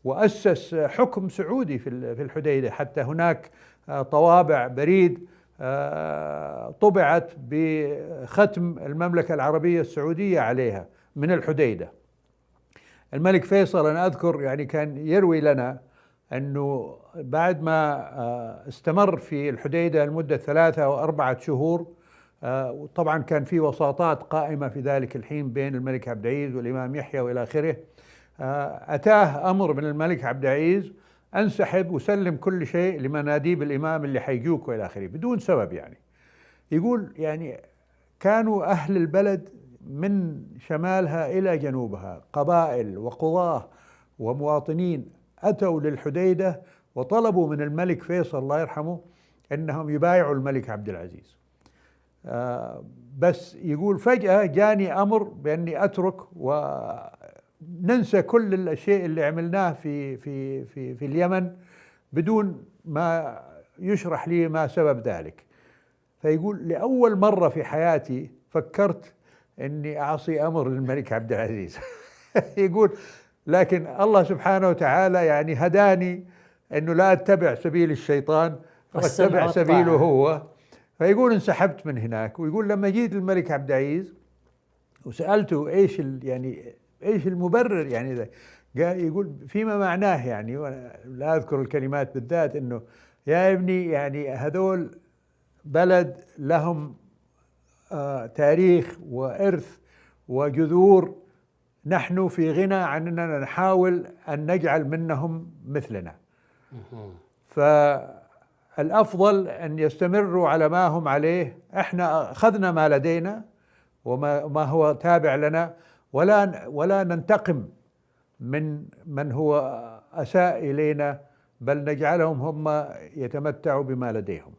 وأسس حكم سعودي في الحديدة. حتى هناك طوابع بريد طبعت بختم المملكة العربية السعودية عليها من الحديدة. الملك فيصل أنا أذكر يعني كان يروي لنا أنه بعد ما استمر في الحديدة لمدة 3 أو 4 شهور، وطبعا كان في وساطات قائمة في ذلك الحين بين الملك عبد العزيز والإمام يحيى وإلى آخره، أتاه أمر من الملك عبد العزيز انسحب وسلم كل شيء لمناديب الإمام اللي حيجوك وإلى آخره بدون سبب. يعني يقول يعني كانوا أهل البلد من شمالها إلى جنوبها قبائل وقضاة ومواطنين أتوا للحديدة وطلبوا من الملك فيصل الله يرحمه أنهم يبايعوا الملك عبد العزيز. بس يقول فجأة جاني أمر بأني أترك وننسى كل الشيء اللي عملناه في اليمن بدون ما يشرح لي ما سبب ذلك. فيقول لأول مرة في حياتي فكرت أني أعصي أمر الملك عبد العزيز. يقول لكن الله سبحانه وتعالى يعني هداني أنه لا أتبع سبيل الشيطان وأتبع سبيله هو. فيقول انسحبت من هناك. ويقول لما جيت الملك عبد العزيز وسألته إيش يعني إيش المبرر يعني ذا، يقول فيما معناه يعني، وأنا لا أذكر الكلمات بالذات، أنه يا ابني يعني هذول بلد لهم تاريخ وإرث وجذور، نحن في غنى عن أننا نحاول أن نجعل منهم مثلنا، فالأفضل أن يستمروا على ما هم عليه. احنا أخذنا ما لدينا وما هو تابع لنا، ولا ننتقم من هو أساء إلينا، بل نجعلهم هم يتمتعوا بما لديهم.